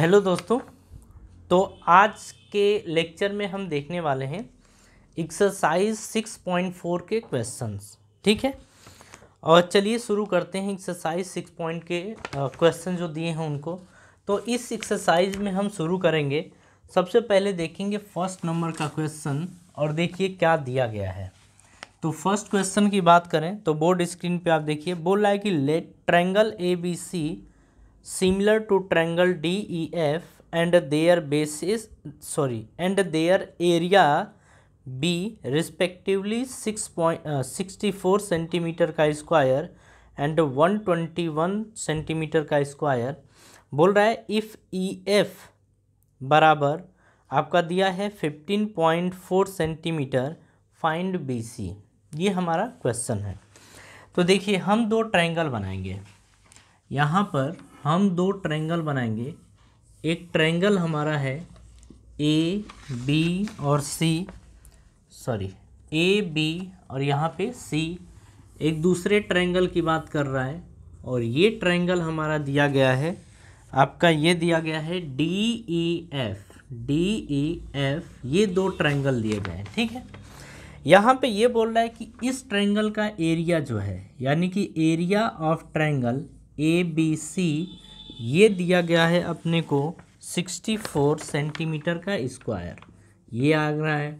Hello दोस्तों। तो आज के लेक्चर में हम देखने वाले हैं एक्सरसाइज 6.4 के क्वेश्चंस। ठीक है, और चलिए शुरू करते हैं एक्सरसाइज 6 पॉइंट के क्वेश्चन जो दिए हैं उनको। तो इस एक्सरसाइज में हम शुरू करेंगे। सबसे पहले देखेंगे फर्स्ट नंबर का क्वेश्चन और देखिए क्या दिया गया है। तो फर्स्ट क्वेश्चन की बात करें तो बोर्ड स्क्रीन पे आप देखिए, बोल रहा है कि let triangle A B C similar to triangle DEF and their area B respectively 64 centimetre का स्क्वायर एंड 121 सेंटीमीटर का स्क्वायर। बोल रहा है इफ़ EF बराबर आपका दिया है 15.4 सेंटीमीटर, फाइंड BC। ये हमारा क्वेश्चन है। तो देखिए हम दो ट्रायंगल बनाएंगे। यहाँ पर हम दो ट्रायंगल बनाएंगे। एक ट्रायंगल हमारा है ए बी और सी, ए बी और यहाँ पे सी। एक दूसरे ट्रायंगल की बात कर रहा है और ये ट्रायंगल हमारा दिया गया है, आपका ये दिया गया है डी ई एफ। ये दो ट्रायंगल दिए गए हैं। ठीक है, यहाँ पे ये बोल रहा है कि इस ट्रायंगल का एरिया जो है, यानी कि area of triangle A B C, ये दिया गया है अपने को 64 सेंटीमीटर का स्क्वायर। ये आ रहा है।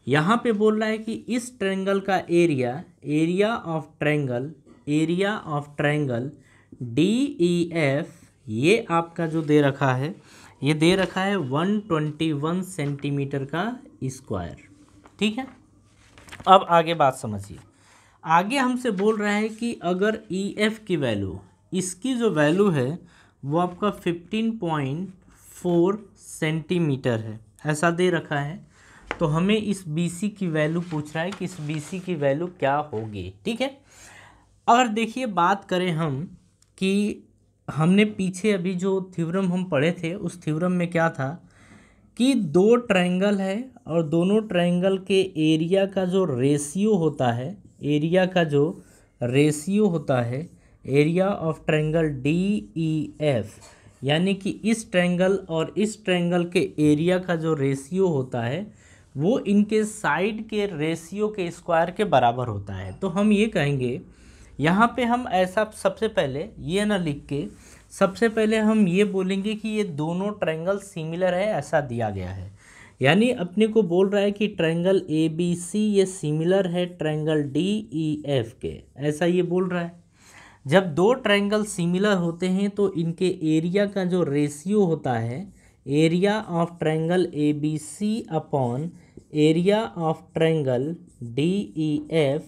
यहाँ पे बोल रहा है कि इस ट्रायंगल का area of triangle D E F, ये आपका जो दे रखा है, ये दे रखा है 121 सेंटीमीटर का स्क्वायर। ठीक है, अब आगे बात समझिए। आगे हमसे बोल रहा है कि अगर ई एफ की वैल्यू, इसकी जो वैल्यू है वो आपका 15.4 सेंटीमीटर है, ऐसा दे रखा है। तो हमें इस BC की वैल्यू पूछ रहा है कि इस BC की वैल्यू क्या होगी। ठीक है, अगर देखिए बात करें हम कि हमने पीछे अभी जो थ्योरम हम पढ़े थे, उस थ्योरम में क्या था कि दो ट्रायंगल है और दोनों ट्रायंगल के एरिया का जो रेशियो होता है, एरिया ऑफ ट्रायंगल DEF, यानी कि इस ट्रायंगल और इस ट्रायंगल के एरिया का जो रेशियो होता है वो इनके साइड के रेशियो के स्क्वायर के बराबर होता है। तो हम ये कहेंगे, यहाँ पे हम ऐसा सबसे पहले ये ना लिख के, सबसे पहले हम ये बोलेंगे कि ये दोनों ट्रायंगल सिमिलर है, ऐसा दिया गया है। यानी अपने को बोल रहा है कि ट्रायंगल ABC ये सिमिलर है ट्रायंगल DEF के, ऐसा ये बोल रहा है। जब दो ट्रायंगल सिमिलर होते हैं तो इनके एरिया का जो रेशियो होता है, area of triangle ABC upon area of triangle DEF,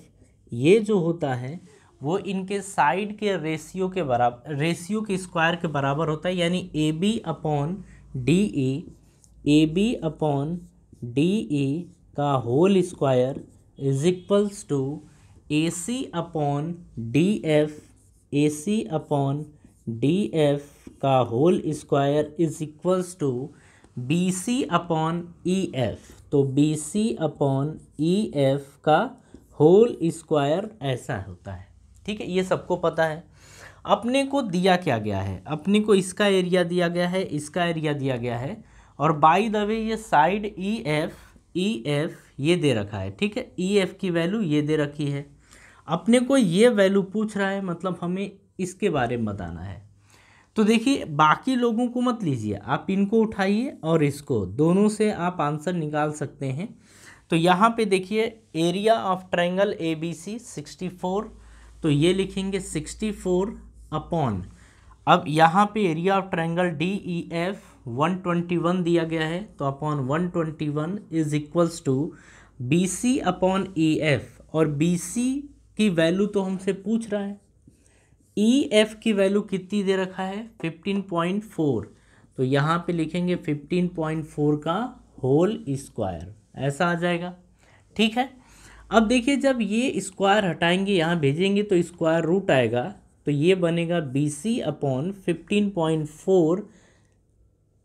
ये जो होता है वो इनके साइड के रेशियो के बराबर, रेशियो के स्क्वायर के बराबर होता है। यानी AB अपॉन DE का whole square is equals to AC upon DF का whole square is equals to BC upon EF। तो BC अपॉन EF का होल स्क्वायर ऐसा होता है। ठीक है, ये सबको पता है। अपने को दिया क्या गया है, अपने को इसका एरिया दिया गया है, इसका एरिया दिया गया है, और बाय द वे ये साइड EF ये दे रखा है। ठीक है, EF की वैल्यू ये दे रखी है। अपने को ये वैल्यू पूछ रहा है, मतलब हमें इसके बारे में बताना है। तो देखिए बाकी लोगों को मत लीजिए, आप इनको उठाइए और इसको, दोनों से आप आंसर निकाल सकते हैं। तो यहाँ पे देखिए एरिया ऑफ ट्रायंगल ABC 64, तो ये लिखेंगे 64 अपॉन, अब यहाँ पे एरिया ऑफ ट्रायंगल DEF 121 दिया गया है, तो upon 121 is equals to BC upon EF, और BC की वैल्यू तो हमसे पूछ रहा है, EF की वैल्यू कितनी दे रखा है 15.4, तो यहाँ पे लिखेंगे 15.4 का होल स्क्वायर, ऐसा आ जाएगा। ठीक है, अब देखिए जब ये स्क्वायर हटाएंगे, यहाँ भेजेंगे तो स्क्वायर रूट आएगा, तो ये बनेगा BC upon 15.4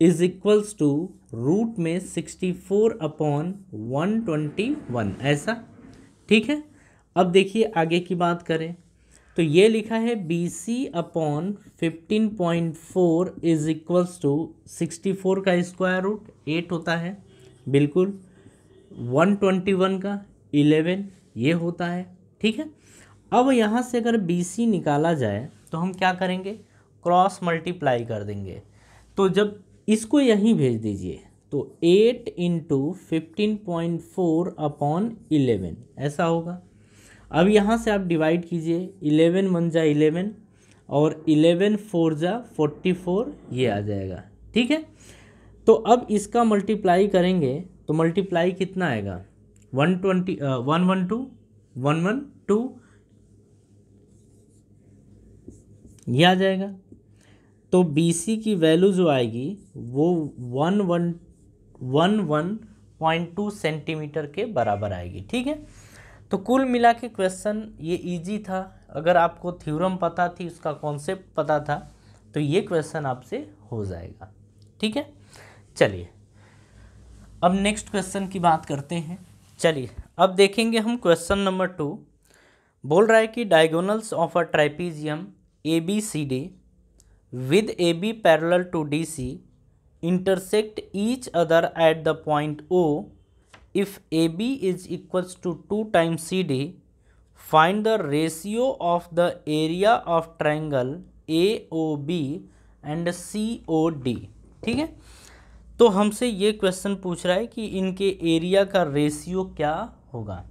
is equals to root में 64 अपॉन 121, ऐसा। ठीक है, अब देखिए आगे की बात करें तो ये लिखा है BC/15.4 इज इक्वल्स टू 64 का स्क्वायर रूट 8 होता है, बिल्कुल। 121 का 11 ये होता है, ठीक है। अब यहाँ से अगर BC निकाला जाए तो हम क्या करेंगे, क्रॉस मल्टीप्लाई कर देंगे। तो जब इसको यहीं भेज दीजिए तो 8 इंटू 15.4/11 ऐसा होगा। अब यहाँ से आप डिवाइड कीजिए, 11 1 जा 11 और 11 4 जा 44 ये आ जाएगा, ठीक है। तो अब इसका मल्टीप्लाई करेंगे तो मल्टीप्लाई कितना आएगा, 112 ये आ जाएगा। तो BC की वैल्यू जो आएगी वो 11.2 सेंटीमीटर के बराबर आएगी, ठीक है। तो कुल मिला के क्वेश्चन ये इजी था। अगर आपको थ्योरम पता थी, उसका कॉन्सेप्ट पता था, तो ये क्वेश्चन आपसे हो जाएगा, ठीक है। चलिए अब नेक्स्ट क्वेश्चन की बात करते हैं। चलिए अब देखेंगे हम क्वेश्चन नंबर 2। बोल रहा है कि diagonals of a ट्राइपीजियम ABCD with AB parallel to DC intersect each other at the point O. If AB is equals to 2 times CD, find the ratio of the area of triangle AOB and COD, ठीक है। तो हमसे ये question पूछ रहा है कि इनके एरिया का रेशियो क्या होगा।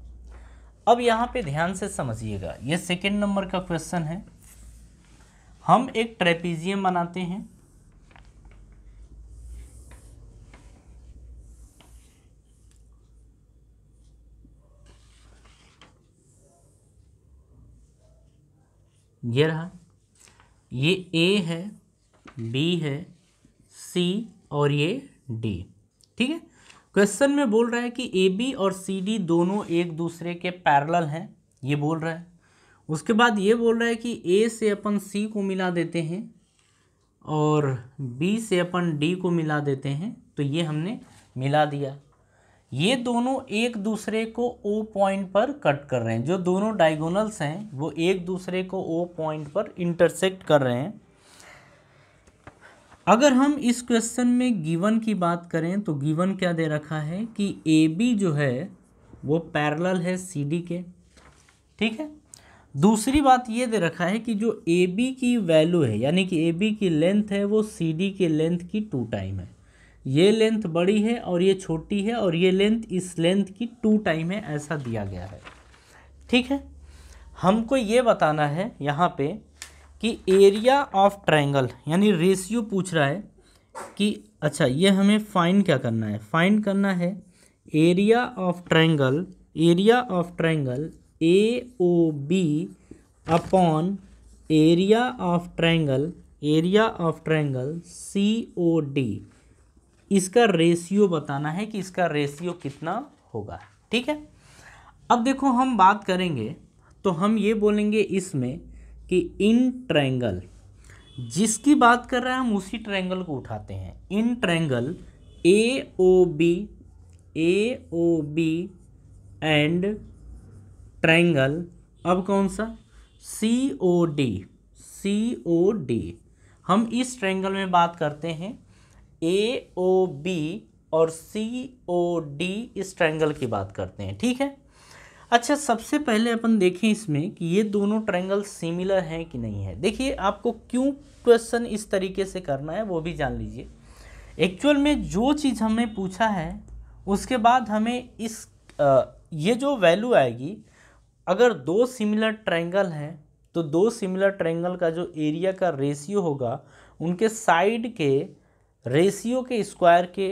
अब यहाँ पे ध्यान से समझिएगा, ये सेकेंड नंबर का क्वेश्चन है। हम एक ट्रेपीजियम बनाते हैं, ये रहा, ये A है, B है, C और ये D, ठीक है। क्वेश्चन में बोल रहा है कि AB और CD दोनों एक दूसरे के पैरेलल हैं, ये बोल रहा है। उसके बाद ये बोल रहा है कि A से अपन C को मिला देते हैं और B से अपन D को मिला देते हैं, तो ये हमने मिला दिया। ये दोनों एक दूसरे को O पॉइंट पर कट कर रहे हैं, जो दोनों डायगोनल्स हैं वो एक दूसरे को O पॉइंट पर इंटरसेक्ट कर रहे हैं। अगर हम इस क्वेश्चन में गिवन की बात करें तो गिवन क्या दे रखा है कि AB जो है वो पैरेलल है CD के, ठीक है। दूसरी बात ये दे रखा है कि जो AB की वैल्यू है, यानी कि AB की लेंथ है वो CD के लेंथ की 2 टाइम है। ये लेंथ बड़ी है और ये छोटी है और ये लेंथ इस लेंथ की 2 टाइम है, ऐसा दिया गया है, ठीक है। हमको ये बताना है यहाँ पे कि एरिया ऑफ ट्रायंगल, यानी रेशियो पूछ रहा है कि अच्छा ये हमें फाइंड क्या करना है, फाइंड करना है area of triangle AOB upon area of triangle COD। इसका रेशियो बताना है कि इसका रेशियो कितना होगा, ठीक है। अब देखो हम बात करेंगे तो हम ये बोलेंगे इसमें कि इन ट्रायंगल, जिसकी बात कर रहा है हम उसी ट्रायंगल को उठाते हैं। In triangle AOB and triangle, अब कौन सा, COD। हम इस ट्रायंगल में बात करते हैं AOB और COD, इस ट्रायंगल की बात करते हैं, ठीक है। अच्छा सबसे पहले अपन देखें इसमें कि ये दोनों ट्रायंगल सिमिलर हैं कि नहीं है। देखिए आपको क्यों क्वेश्चन इस तरीके से करना है वो भी जान लीजिए। एक्चुअल में जो चीज़ हमें पूछा है उसके बाद हमें इस ये जो वैल्यू आएगी, अगर 2 सिमिलर ट्रायंगल हैं तो 2 सिमिलर ट्रायंगल का जो एरिया का रेशियो होगा उनके साइड के रेशियो के स्क्वायर के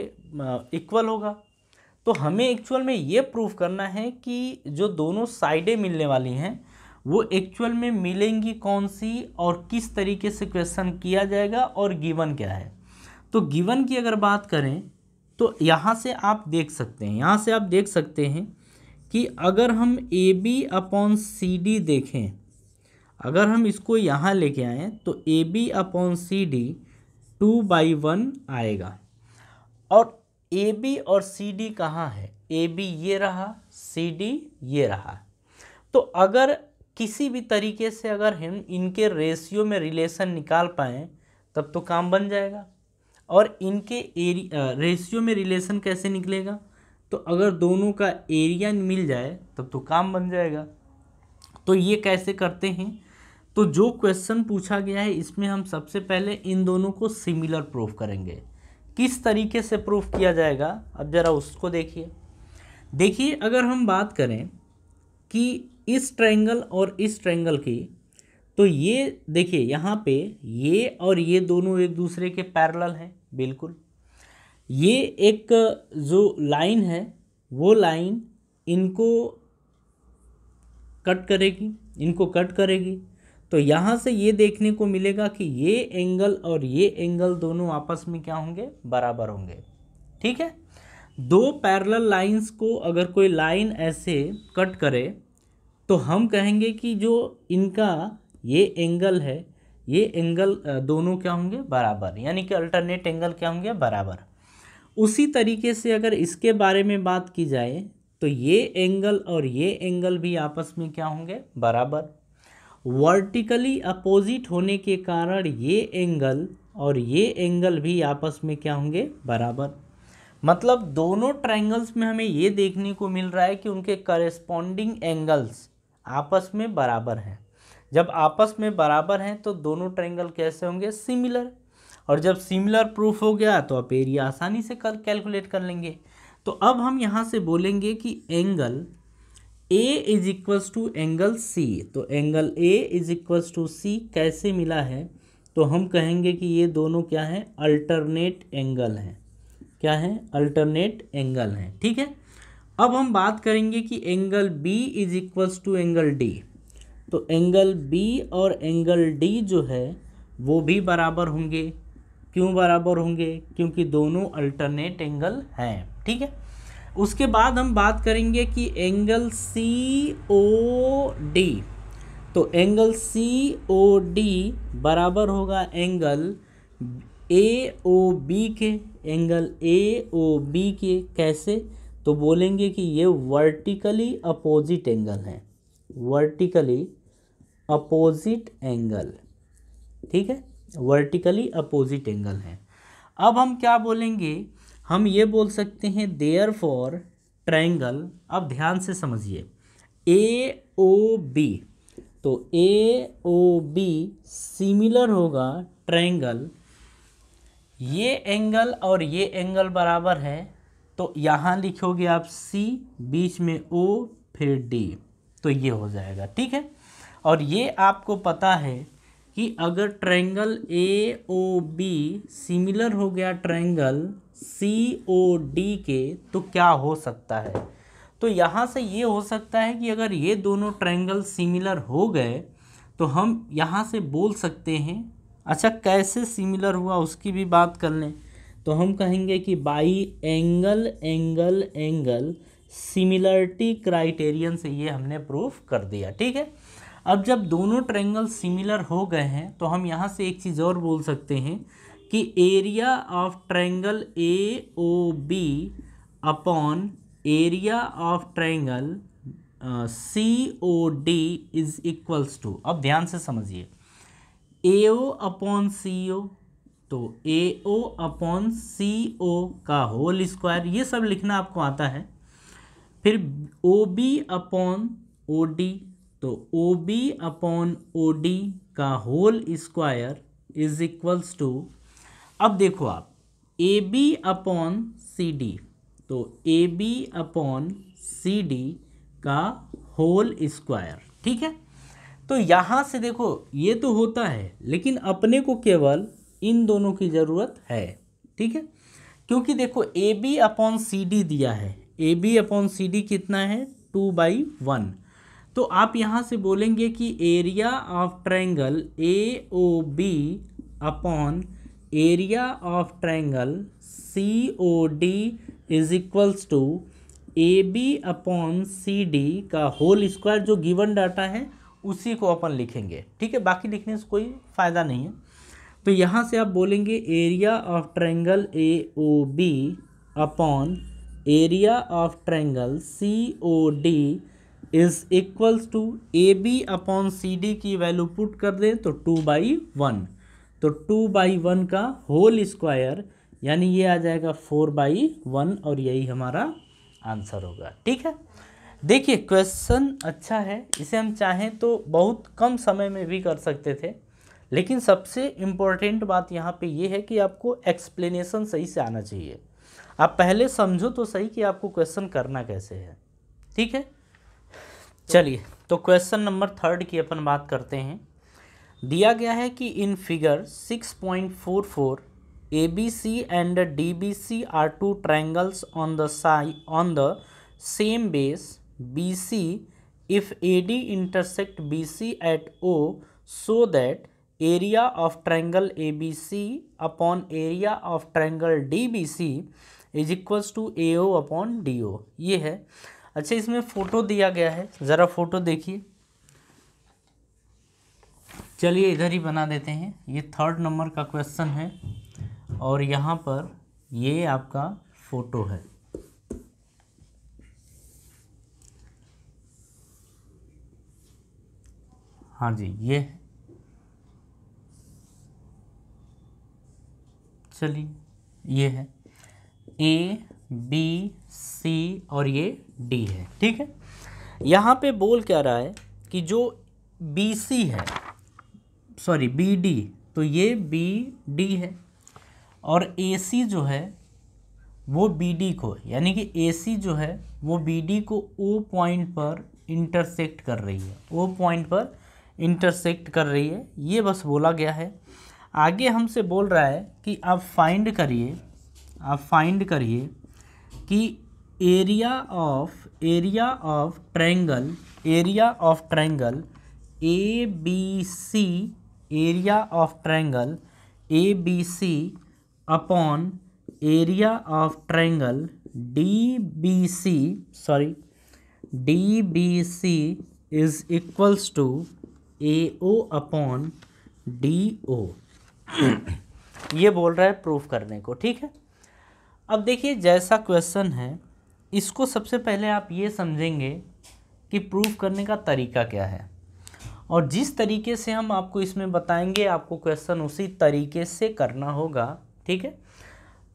इक्वल होगा। तो हमें एक्चुअल में ये प्रूफ करना है कि जो दोनों साइडें मिलने वाली हैं वो एक्चुअल में मिलेंगी कौन सी और किस तरीके से क्वेश्चन किया जाएगा और गिवन क्या है। तो गिवन की अगर बात करें तो यहाँ से आप देख सकते हैं, कि अगर हम AB/CD देखें, अगर हम इसको यहाँ लेके आएँ तो AB/CD 2/1 आएगा। और AB और CD कहाँ है, AB ये रहा, CD ये रहा। तो अगर किसी भी तरीके से अगर हम इनके रेशियो में रिलेशन निकाल पाएँ तब तो काम बन जाएगा। और इनके रेशियो में रिलेशन कैसे निकलेगा, तो अगर दोनों का एरिया मिल जाए तब तो काम बन जाएगा। तो ये कैसे करते हैं, तो जो क्वेश्चन पूछा गया है इसमें हम सबसे पहले इन दोनों को सिमिलर प्रूफ करेंगे। किस तरीके से प्रूफ किया जाएगा, अब ज़रा उसको देखिए अगर हम बात करें कि इस ट्रायंगल और इस ट्रायंगल की, तो ये देखिए यहाँ पे ये और ये दोनों एक दूसरे के पैरेलल हैं बिल्कुल। ये एक जो लाइन है वो लाइन इनको कट करेगी, तो यहाँ से ये देखने को मिलेगा कि ये एंगल और ये एंगल दोनों आपस में क्या होंगे, बराबर होंगे। ठीक है, दो पैरेलल लाइंस को अगर कोई लाइन ऐसे कट करे तो हम कहेंगे कि जो इनका ये एंगल है, ये एंगल दोनों क्या होंगे, बराबर, यानी कि अल्टरनेट एंगल क्या होंगे, बराबर। उसी तरीके से अगर इसके बारे में बात की जाए तो ये एंगल और ये एंगल भी आपस में क्या होंगे, बराबर। वर्टिकली अपोजिट होने के कारण ये एंगल और ये एंगल भी आपस में क्या होंगे, बराबर। मतलब दोनों ट्रायंगल्स में हमें ये देखने को मिल रहा है कि उनके करेस्पॉन्डिंग एंगल्स आपस में बराबर हैं। जब आपस में बराबर हैं तो दोनों ट्रायंगल कैसे होंगे, सिमिलर। और जब सिमिलर प्रूफ हो गया तो आप एरिया आसानी से कैलकुलेट कर लेंगे। तो अब हम यहाँ से बोलेंगे कि angle A is equals to angle C, तो angle A is equals to C कैसे मिला है, तो हम कहेंगे कि ये दोनों क्या हैं, अल्टरनेट एंगल हैं। क्या है, अल्टरनेट एंगल हैं। ठीक है, अब हम बात करेंगे कि angle B is equals to angle D, तो एंगल B और एंगल D जो है वो भी बराबर होंगे। क्यों बराबर होंगे, क्योंकि दोनों अल्टरनेट एंगल हैं। ठीक है, उसके बाद हम बात करेंगे कि एंगल COD, तो एंगल COD बराबर होगा एंगल AOB के, एंगल AOB के। कैसे, तो बोलेंगे कि ये वर्टिकली अपोजिट एंगल हैं, वर्टिकली अपोजिट एंगल। ठीक है, वर्टिकली अपोजिट एंगल हैं। अब हम क्या बोलेंगे, हम ये बोल सकते हैं देयरफॉर ट्रायंगल, अब ध्यान से समझिए, AOB, तो AOB सिमिलर होगा ट्रायंगल, ये एंगल और ये एंगल बराबर है, तो यहाँ लिखोगे आप C, बीच में O, फिर D, तो ये हो जाएगा। ठीक है, और ये आपको पता है कि अगर ट्रायंगल AOB सिमिलर हो गया ट्रायंगल COD के, तो क्या हो सकता है, तो यहाँ से ये हो सकता है कि अगर ये दोनों ट्रायंगल सिमिलर हो गए तो हम यहाँ से बोल सकते हैं, अच्छा कैसे सिमिलर हुआ उसकी भी बात कर लें, तो हम कहेंगे कि by angle angle angle similarity criterion से ये हमने प्रूफ कर दिया। ठीक है, अब जब दोनों ट्रायंगल सिमिलर हो गए हैं तो हम यहाँ से एक चीज़ और बोल सकते हैं कि area of triangle AOB upon area of triangle COD is equals to, अब ध्यान से समझिए, AO अपॉन CO, तो AO अपॉन CO का होल स्क्वायर, ये सब लिखना आपको आता है। फिर OB अपॉन OD, तो OB अपॉन OD का whole square is equals to, अब देखो आप AB अपॉन CD, तो AB अपॉन CD का होल स्क्वायर। ठीक है, तो यहाँ से देखो ये तो होता है, लेकिन अपने को केवल इन दोनों की ज़रूरत है। ठीक है, क्योंकि देखो AB अपॉन CD दिया है, AB अपॉन CD कितना है, 2/1, तो आप यहाँ से बोलेंगे कि area of triangle AOB upon area of triangle COD is equals to AB upon CD का होल स्क्वायर, जो गिवन डाटा है उसी को अपन लिखेंगे। ठीक है, बाकी लिखने से कोई फ़ायदा नहीं है। तो यहाँ से आप बोलेंगे area of triangle AOB upon area of triangle COD is equals to A B upon C D की वैल्यू पुट कर दें तो 2/1, तो 2/1 का होल स्क्वायर यानी ये आ जाएगा 4/1 और यही हमारा आंसर होगा। ठीक है, देखिए क्वेश्चन अच्छा है, इसे हम चाहें तो बहुत कम समय में भी कर सकते थे, लेकिन सबसे इम्पोर्टेंट बात यहाँ पे ये है कि आपको एक्सप्लेनेशन सही से आना चाहिए। आप पहले समझो तो सही कि आपको क्वेश्चन करना कैसे है। ठीक है, चलिए तो क्वेश्चन नंबर 3 की अपन बात करते हैं। दिया गया है कि in figure 6.44 ABC and DBC are two triangles on the same base BC if AD intersect BC at O so that area of triangle ABC upon area of triangle DBC is equals to AO upon DO। ये है। अच्छा, इसमें photo दिया गया है, ज़रा photo देखिए। चलिए इधर ही बना देते हैं। ये 3rd नंबर का क्वेश्चन है और यहाँ पर ये आपका फोटो है। हाँ जी, ये है। चलिए ये है A B C और ये D है। ठीक है, यहाँ पे बोल क्या रहा है कि जो BC है, सॉरी BD, तो ये BD है और AC जो है वो BD को, यानी कि AC जो है वो BD को O पॉइंट पर इंटरसेक्ट कर रही है, O पॉइंट पर इंटरसेक्ट कर रही है। ये बस बोला गया है। आगे हमसे बोल रहा है कि आप फाइंड करिए कि area of triangle ABC, area of triangle ABC upon area of triangle DBC is equals to AO upon DO। ये बोल रहा है प्रूफ करने को। ठीक है, अब देखिए जैसा क्वेश्चन है, इसको सबसे पहले आप ये समझेंगे कि प्रूफ करने का तरीका क्या है, और जिस तरीके से हम आपको इसमें बताएंगे आपको क्वेश्चन उसी तरीके से करना होगा। ठीक है,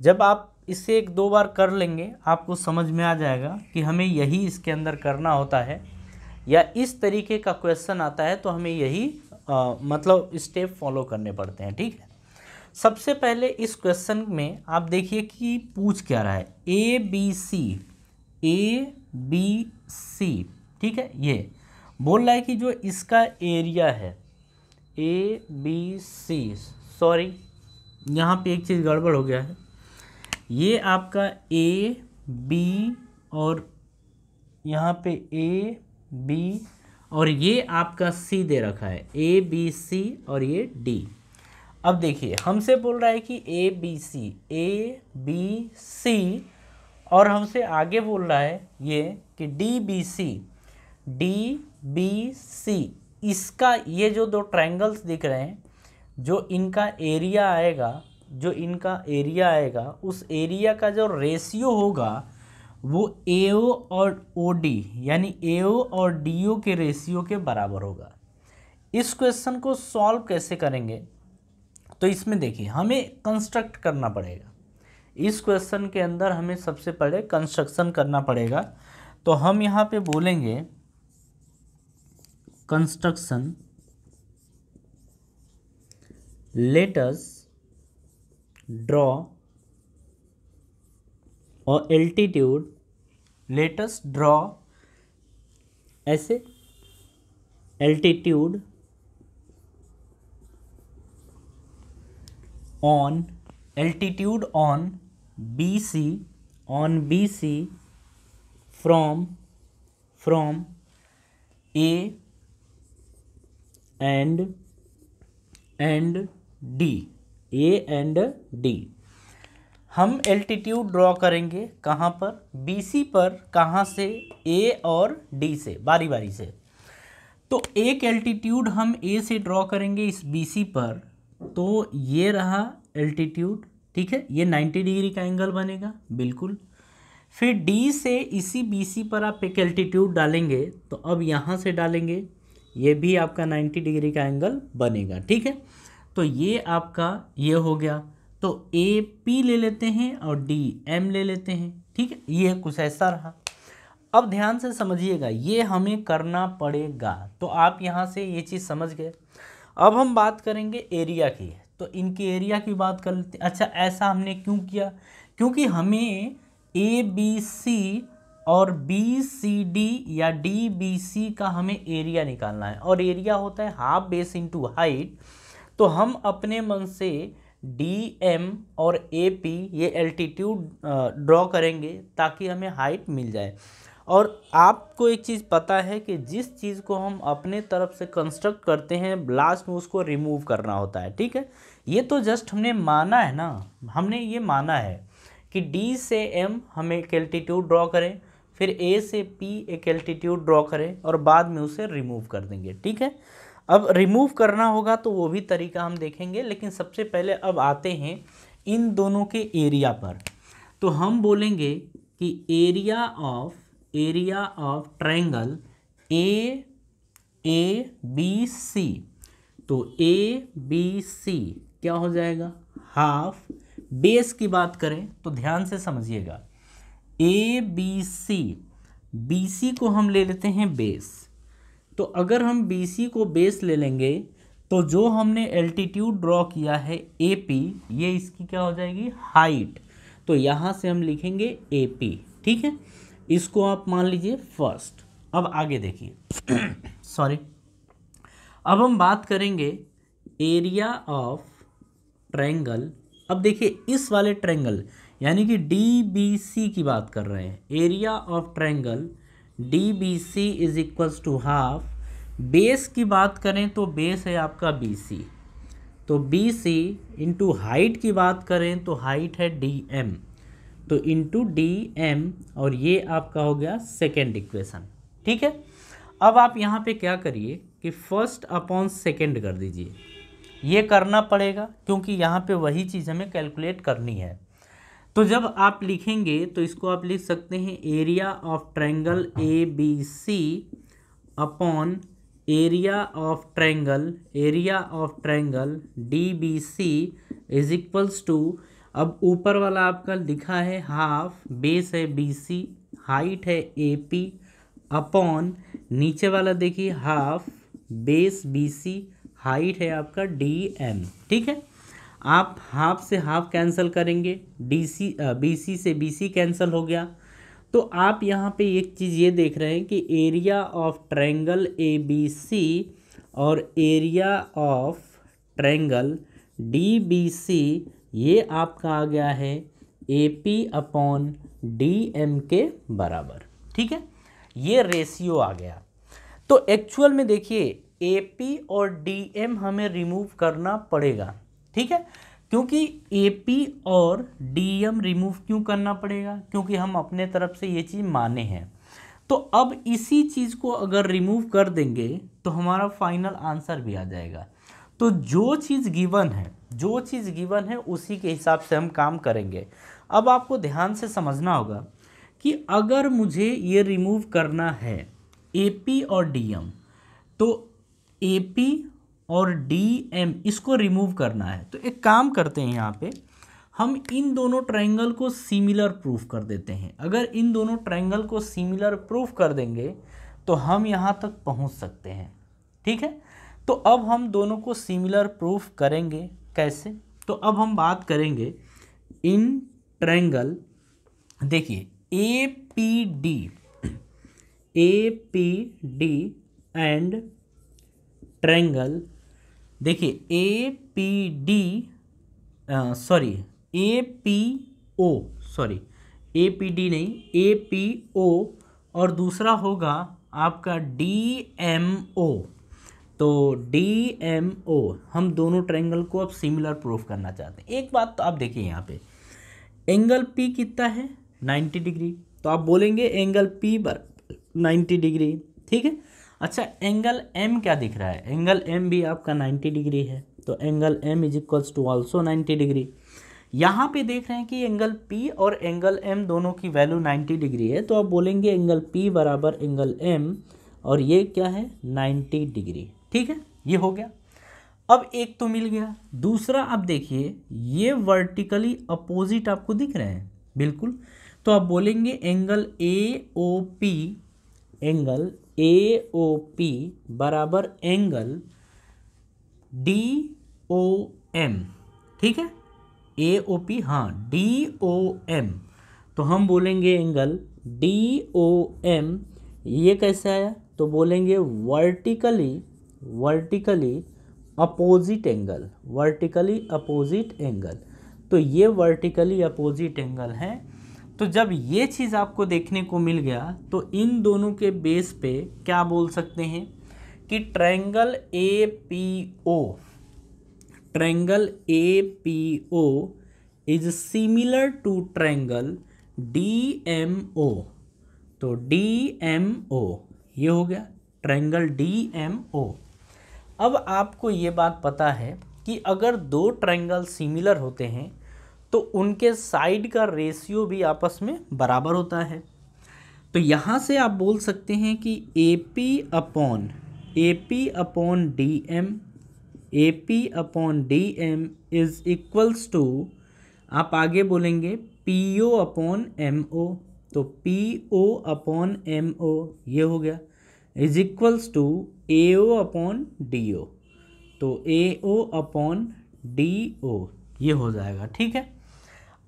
जब आप इसे 1-2 बार कर लेंगे आपको समझ में आ जाएगा कि हमें यही इसके अंदर करना होता है, या इस तरीके का क्वेश्चन आता है तो हमें यही मतलब स्टेप फॉलो करने पड़ते हैं। ठीक है, सबसे पहले इस क्वेश्चन में आप देखिए कि पूछ क्या रहा है, ABC। ठीक है, ये बोल रहा है कि जो इसका एरिया है ABC, सॉरी यहाँ पे एक चीज़ गड़बड़ हो गया है, ये आपका AB और यहाँ पे AB और ये आपका C दे रखा है, ABC और ये D। अब देखिए हमसे बोल रहा है कि ABC और हमसे आगे बोल रहा है ये कि DBC। इसका ये जो 2 ट्रायंगल्स दिख रहे हैं, जो इनका एरिया आएगा उस एरिया का जो रेशियो होगा वो AO और OD यानी AO और DO के रेशियो के बराबर होगा। इस क्वेश्चन को सॉल्व कैसे करेंगे, तो इसमें देखिए हमें कंस्ट्रक्ट करना पड़ेगा। इस क्वेश्चन के अंदर हमें सबसे पहले कंस्ट्रक्शन करना पड़ेगा। तो हम यहाँ पे बोलेंगे कंस्ट्रक्शन, लेट अस ड्रॉ और एल्टीट्यूड, लेट अस ड्रॉ ऐसे altitude on BC from A and D। हम एल्टीट्यूड ड्रॉ करेंगे कहाँ पर, BC पर। कहाँ से, A और D से, बारी बारी से। तो एक एल्टीट्यूड हम A से ड्रॉ करेंगे इस BC पर, तो ये रहा एल्टीट्यूड। ठीक है, ये 90 डिग्री का एंगल बनेगा बिल्कुल। फिर डी से इसी बी सी पर आप एक एल्टीट्यूड डालेंगे, तो अब यहाँ से डालेंगे, ये भी आपका 90 डिग्री का एंगल बनेगा। ठीक है, तो ये आपका ये हो गया। तो ए पी ले लेते हैं और डी एम ले लेते हैं। ठीक है, ये कुछ ऐसा रहा। अब ध्यान से समझिएगा, ये हमें करना पड़ेगा। तो आप यहाँ से ये चीज़ समझ गए। अब हम बात करेंगे एरिया की, तो इनकी एरिया की बात कर लेते हैं। अच्छा, ऐसा हमने क्यों किया? क्योंकि हमें ए बी सी और बी सी डी या डी बी सी का हमें एरिया निकालना है, और एरिया होता है हाफ बेस इनटू हाइट। तो हम अपने मन से डी एम और ए पी ये एल्टीट्यूड ड्रॉ करेंगे ताकि हमें हाइट मिल जाए। और आपको एक चीज़ पता है कि जिस चीज़ को हम अपने तरफ से कंस्ट्रक्ट करते हैं, लास्ट में उसको रिमूव करना होता है। ठीक है, ये तो जस्ट हमने माना है ना, हमने ये माना है कि डी से एम हम एक एल्टीट्यूड ड्रॉ करें, फिर ए से पी एक एल्टीट्यूड ड्रॉ करें और बाद में उसे रिमूव कर देंगे। ठीक है, अब रिमूव करना होगा तो वो भी तरीका हम देखेंगे, लेकिन सबसे पहले अब आते हैं इन दोनों के एरिया पर। तो हम बोलेंगे कि area of triangle A B C. तो ए बी सी क्या हो जाएगा? हाफ। बेस की बात करें तो ध्यान से समझिएगा, ए बी सी को हम ले लेते हैं बेस। तो अगर हम बी सी को बेस ले लेंगे तो जो हमने एल्टीट्यूड ड्रॉ किया है ए पी, ये इसकी क्या हो जाएगी? हाइट। तो यहाँ से हम लिखेंगे ए पी। ठीक है, इसको आप मान लीजिए फर्स्ट। अब आगे देखिए सॉरी, अब हम बात करेंगे एरिया ऑफ ट्रायंगल। अब देखिए इस वाले ट्रायंगल यानी कि डी बी सी की बात कर रहे हैं। Area of triangle D B C is equals to half. Base की बात करें तो बेस है आपका बी सी, तो बी सी इंटू हाइट की बात करें तो हाइट है डी एम, तो इंटू डी एम, और ये आपका हो गया सेकेंड इक्वेशन। ठीक है, अब आप यहाँ पे क्या करिए कि फर्स्ट अपॉन सेकेंड कर दीजिए। ये करना पड़ेगा क्योंकि यहाँ पे वही चीज़ हमें कैलकुलेट करनी है। तो जब आप लिखेंगे तो इसको आप लिख सकते हैं area of triangle A B C upon area of triangle D B C is equals to, अब ऊपर वाला आपका लिखा है हाफ, बेस है बी सी, हाइट है ए पी, अपॉन नीचे वाला देखिए half, base B C, height है आपका डी एम। ठीक है, आप हाफ से हाफ कैंसिल करेंगे, बी सी से बी सी कैंसिल हो गया। तो आप यहाँ पे एक चीज़ ये देख रहे हैं कि area of triangle A B C और area of triangle D B C, ये आपका आ गया है A P upon D M के बराबर। ठीक है, ये रेशियो आ गया। तो एक्चुअल में देखिए ए पी और डी एम हमें रिमूव करना पड़ेगा। ठीक है, क्योंकि ए पी और डी एम रिमूव क्यों करना पड़ेगा? क्योंकि हम अपने तरफ से ये चीज़ माने हैं। तो अब इसी चीज़ को अगर रिमूव कर देंगे तो हमारा फाइनल आंसर भी आ जाएगा। तो जो चीज़ गिवन है उसी के हिसाब से हम काम करेंगे। अब आपको ध्यान से समझना होगा कि अगर मुझे ये रिमूव करना है ए पी और डी एम, तो ए पी और डी एम इसको रिमूव करना है। तो एक काम करते हैं, यहाँ पे हम इन दोनों ट्रायंगल को सिमिलर प्रूफ कर देते हैं। अगर इन दोनों ट्रायंगल को सिमिलर प्रूफ कर देंगे तो हम यहाँ तक पहुँच सकते हैं। ठीक है, तो अब हम दोनों को सिमिलर प्रूफ करेंगे कैसे? तो अब हम बात करेंगे इन ट्रायंगल, देखिए A P D and triangle, देखिए ए पी डी नहीं, ए पी ओ, और दूसरा होगा आपका डी एम ओ। तो डी एम ओ हम दोनों ट्रायंगल को अब सिमिलर प्रूफ करना चाहते हैं। एक बात तो आप देखिए, यहाँ पे एंगल पी कितना है? 90 डिग्री। तो आप बोलेंगे एंगल पी पर 90 डिग्री। ठीक है, अच्छा एंगल एम क्या दिख रहा है? एंगल एम भी आपका 90 डिग्री है, तो angle M is equals to also 90 degree. यहाँ पे देख रहे हैं कि एंगल P और एंगल M दोनों की वैल्यू 90 डिग्री है, तो आप बोलेंगे एंगल P बराबर एंगल M और ये क्या है 90 डिग्री। ठीक है, ये हो गया। अब एक तो मिल गया, दूसरा आप देखिए ये वर्टिकली अपोजिट आपको दिख रहे हैं बिल्कुल, तो आप बोलेंगे एंगल AOP, एंगल AOP बराबर एंगल DOM। ठीक है, AOP, हाँ DOM, तो हम बोलेंगे एंगल DOM ये कैसे आया, तो बोलेंगे vertically opposite angle, vertically opposite angle. तो ये वर्टिकली अपोजिट एंगल है। तो जब ये चीज़ आपको देखने को मिल गया तो इन दोनों के बेस पे क्या बोल सकते हैं कि triangle APO is similar to triangle DMO। तो DMO ये हो गया ट्रायंगल DMO। अब आपको ये बात पता है कि अगर दो ट्रायंगल सिमिलर होते हैं तो उनके साइड का रेशियो भी आपस में बराबर होता है। तो यहाँ से आप बोल सकते हैं कि AP upon DM is equals to, आप आगे बोलेंगे PO अपॉन MO। तो PO अपॉन MO ये हो गया is equals to AO upon DO। तो AO अपॉन DO ये हो जाएगा। ठीक है,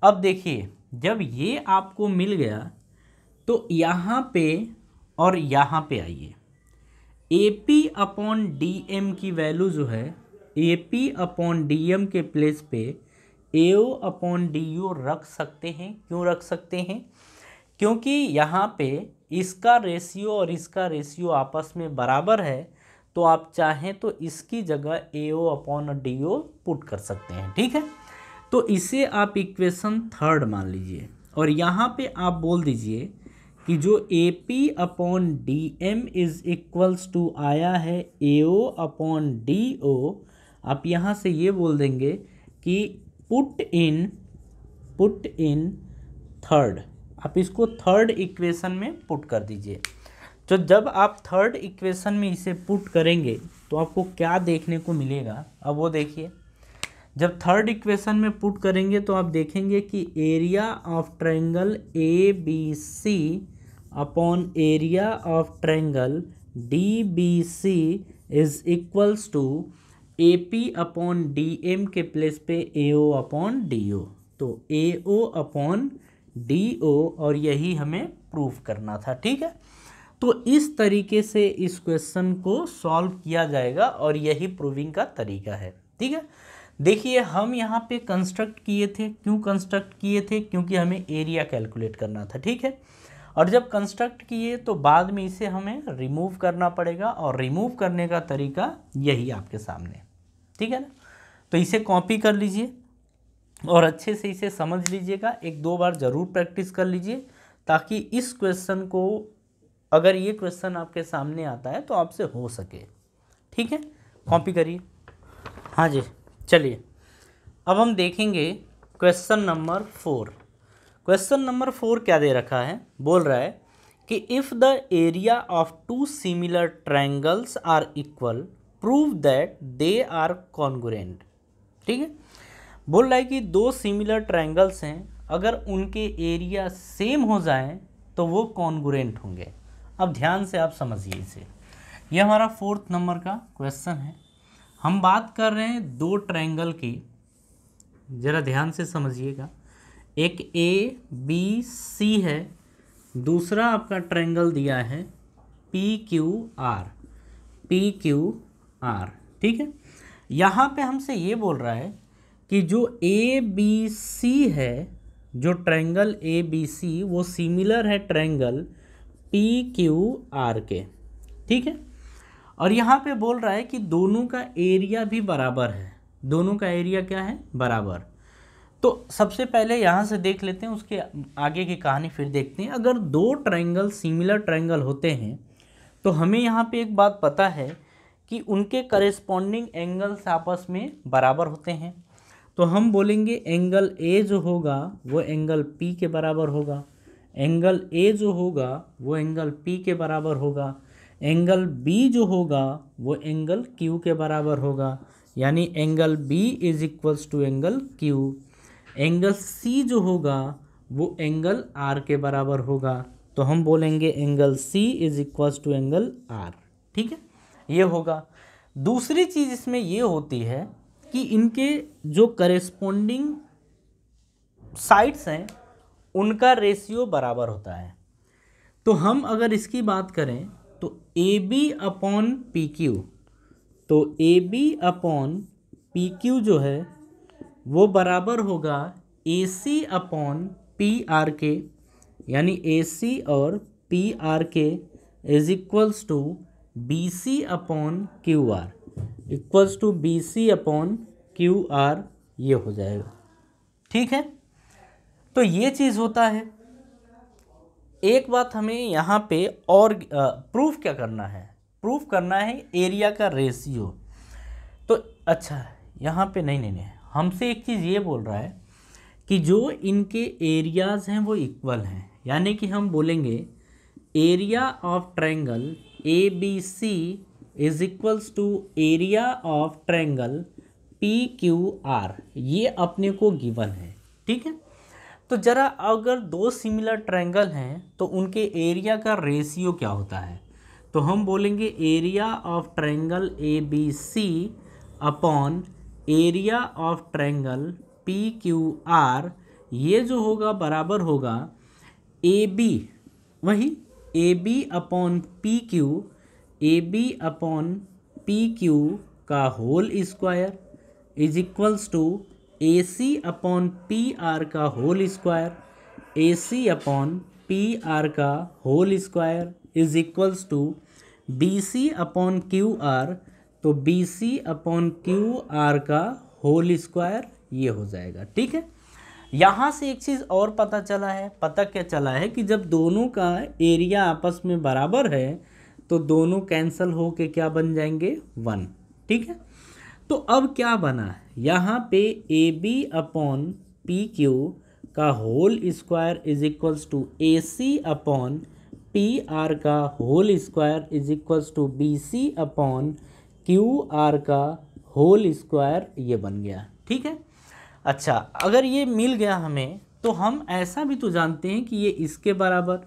अब देखिए जब ये आपको मिल गया तो यहाँ पे और यहाँ पे आइए, AP अपॉन DM की वैल्यू जो है AP अपॉन DM के प्लेस पे AO अपॉन DO रख सकते हैं। क्यों रख सकते हैं? क्योंकि यहाँ पे इसका रेशियो और इसका रेशियो आपस में बराबर है, तो आप चाहें तो इसकी जगह AO अपॉन DO पुट कर सकते हैं। ठीक है, तो इसे आप इक्वेशन थर्ड मान लीजिए और यहाँ पे आप बोल दीजिए कि जो AP upon DM is equals to आया है AO अपॉन DO, आप यहाँ से ये बोल देंगे कि पुट इन थर्ड, आप इसको थर्ड इक्वेशन में पुट कर दीजिए। तो जब आप थर्ड इक्वेशन में इसे पुट करेंगे तो आपको क्या देखने को मिलेगा, अब वो देखिए। जब थर्ड इक्वेशन में पुट करेंगे तो आप देखेंगे कि area of triangle ABC upon area of triangle DBC is equals to AP upon DM के प्लेस पे AO अपॉन DO। तो AO अपॉन DO और यही हमें प्रूफ करना था। ठीक है, तो इस तरीके से इस क्वेश्चन को सॉल्व किया जाएगा और यही प्रूविंग का तरीका है। ठीक है, देखिए हम यहाँ पे कंस्ट्रक्ट किए थे। क्यों कंस्ट्रक्ट किए थे? क्योंकि हमें एरिया कैलकुलेट करना था। ठीक है, और जब कंस्ट्रक्ट किए तो बाद में इसे हमें रिमूव करना पड़ेगा और रिमूव करने का तरीका यही आपके सामने। ठीक है ना, तो इसे कॉपी कर लीजिए और अच्छे से इसे समझ लीजिएगा। एक दो बार ज़रूर प्रैक्टिस कर लीजिए ताकि इस क्वेश्चन को, अगर ये क्वेश्चन आपके सामने आता है तो आपसे हो सके। ठीक है, कॉपी करिए। हाँ जी, चलिए अब हम देखेंगे क्वेश्चन नंबर 4। क्वेश्चन नंबर 4 क्या दे रखा है? बोल रहा है कि if the area of two similar triangles are equal prove that they are congruent. ठीक है, बोल रहा है कि दो सिमिलर ट्रायंगल्स हैं, अगर उनके एरिया सेम हो जाएं तो वो कॉन्ग्रुएंट होंगे। अब ध्यान से आप समझिए इसे, ये हमारा 4th नंबर का क्वेश्चन है। हम बात कर रहे हैं दो ट्रायंगल की, ज़रा ध्यान से समझिएगा। एक ABC है, दूसरा आपका ट्रायंगल दिया है PQR। ठीक है, यहाँ पे हमसे ये बोल रहा है कि जो ABC है, जो ट्रायंगल ABC वो सिमिलर है ट्रायंगल PQR के। ठीक है, और यहाँ पे बोल रहा है कि दोनों का एरिया भी बराबर है। दोनों का एरिया क्या है? बराबर। तो सबसे पहले यहाँ से देख लेते हैं, उसके आगे की कहानी फिर देखते हैं। अगर दो ट्रायंगल सिमिलर ट्रायंगल होते हैं तो हमें यहाँ पे एक बात पता है कि उनके करेस्पॉन्डिंग एंगल्स आपस में बराबर होते हैं। तो हम बोलेंगे एंगल ए जो होगा वो एंगल पी के बराबर होगा, एंगल ए जो होगा वो एंगल पी के बराबर होगा, एंगल बी जो होगा वो एंगल क्यू के बराबर होगा, यानी angle B is equals to angle Q. Angle C जो होगा वो एंगल आर के बराबर होगा, तो हम बोलेंगे angle C is equals to angle R. ठीक है, ये होगा। दूसरी चीज़ इसमें ये होती है कि इनके जो करेस्पॉन्डिंग साइड्स हैं उनका रेशियो बराबर होता है। तो हम अगर इसकी बात करें तो A B upon P Q, तो A B upon P Q जो है वो बराबर होगा A C upon P R के, यानी ए सी और पी आर के is equals to B C upon Q R, equals to B C upon Q R, ये हो जाएगा। ठीक है, तो ये चीज़ होता है। एक बात हमें यहाँ पे और प्रूफ क्या करना है, प्रूफ करना है एरिया का रेशियो। तो अच्छा, यहाँ पे नहीं, हमसे एक चीज़ ये बोल रहा है कि जो इनके एरियाज़ हैं वो इक्वल हैं, यानी कि हम बोलेंगे area of triangle A B C is equals to area of triangle P Q R, ये अपने को गिवन है। ठीक है, तो ज़रा अगर दो सिमिलर ट्रायंगल हैं तो उनके एरिया का रेशियो क्या होता है, तो हम बोलेंगे area of triangle A B C upon area of triangle P Q R, ये जो होगा बराबर होगा ए बी, वही ए बी अपॉन पी क्यू, ए बी अपॉन पी क्यू का whole square is equals to A C upon P R का whole square, ए C upon P R का whole square is equals to B C upon Q are, तो B C upon Q R का whole square, ये हो जाएगा। ठीक है, यहाँ से एक चीज़ और पता चला है, पता क्या चला है कि जब दोनों का एरिया आपस में बराबर है तो दोनों कैंसिल हो के क्या बन जाएंगे, 1। ठीक है, तो अब क्या बना, यहाँ पे A B upon P Q का whole square is equals to A C upon P R का whole square is equals to B C upon Q R का होल स्क्वायर, ये बन गया। ठीक है, अच्छा, अगर ये मिल गया हमें तो हम ऐसा भी तो जानते हैं कि ये इसके बराबर,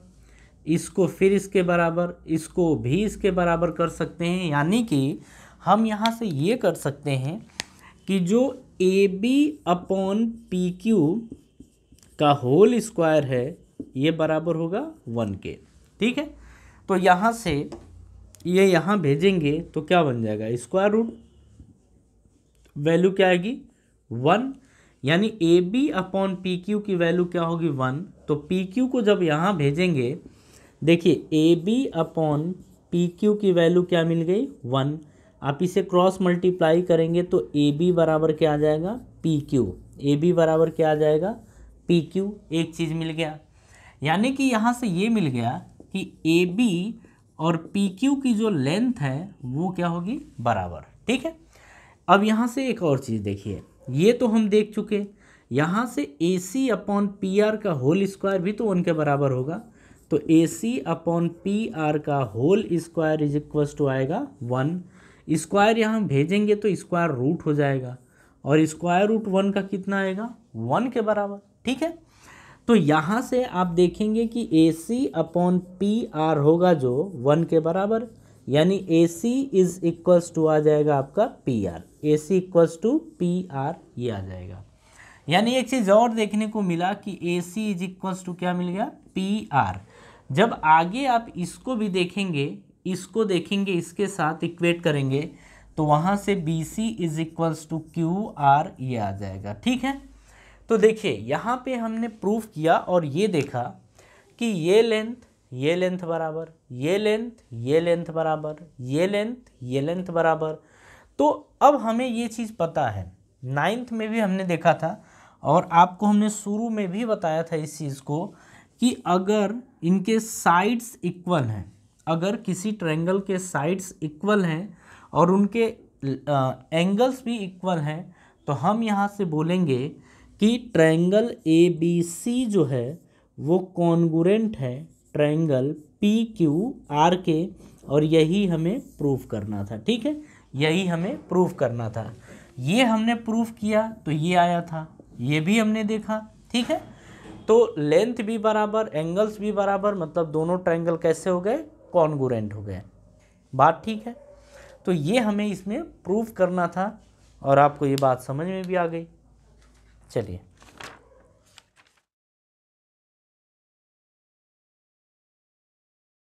इसको फिर इसके बराबर, इसको भी इसके बराबर कर सकते हैं, यानी कि हम यहाँ से ये कर सकते हैं कि जो A B upon P Q का होल स्क्वायर है ये बराबर होगा 1 के। ठीक है, तो यहाँ से ये यहाँ भेजेंगे तो क्या बन जाएगा, स्क्वायर रूट, वैल्यू क्या आएगी 1, यानी A B upon P Q की वैल्यू क्या होगी 1। तो पी क्यू को जब यहाँ भेजेंगे, देखिए A B upon P Q की वैल्यू क्या मिल गई 1, आप इसे क्रॉस मल्टीप्लाई करेंगे तो ए बी बराबर क्या आ जाएगा, पी क्यू, ए बी बराबर क्या आ जाएगा, पी क्यू। एक चीज़ मिल गया, यानी कि यहाँ से ये मिल गया कि ए बी और पी क्यू की जो लेंथ है वो क्या होगी, बराबर। ठीक है, अब यहाँ से एक और चीज़ देखिए, ये तो हम देख चुके, यहाँ से A C upon P R का होल स्क्वायर भी तो 1 के बराबर होगा, तो A C upon P R का whole square is equals to आएगा 1, स्क्वायर यहाँ भेजेंगे तो स्क्वायर रूट हो जाएगा, और स्क्वायर रूट 1 का कितना आएगा, 1 के बराबर। ठीक है, तो यहाँ से आप देखेंगे कि A C upon P R होगा जो 1 के बराबर, यानी A C is equals to आ जाएगा आपका P R, A C equals to P R, ये आ जाएगा। यानी एक चीज़ और देखने को मिला कि A C is equals to क्या मिल गया, पी आर। जब आगे आप इसको भी देखेंगे, इसको देखेंगे, इसके साथ इक्वेट करेंगे तो वहाँ से B C is equals to Q R, ये आ जाएगा। ठीक है, तो देखिए यहाँ पे हमने प्रूफ किया और ये देखा कि ये लेंथ बराबर, ये लेंथ बराबर, ये लेंथ बराबर। तो अब हमें ये चीज़ पता है, 9th में भी हमने देखा था और आपको हमने शुरू में भी बताया था इस चीज़ को कि अगर इनके साइड्स इक्वल हैं, अगर किसी ट्रायंगल के साइड्स इक्वल हैं और उनके एंगल्स भी इक्वल हैं तो हम यहाँ से बोलेंगे कि ट्रायंगल ए बी सी जो है वो कॉन्गुरेंट है ट्रायंगल पी क्यू आर के, और यही हमें प्रूफ करना था। ठीक है, यही हमें प्रूफ करना था। ये हमने प्रूफ किया तो ये आया था, ये भी हमने देखा। ठीक है, तो लेंथ भी बराबर, एंगल्स भी बराबर, मतलब दोनों ट्रायंगल कैसे हो गए, कॉन्गुरेंट हो गए। बात ठीक है, तो ये हमें इसमें प्रूफ करना था और आपको ये बात समझ में भी आ गई। चलिए।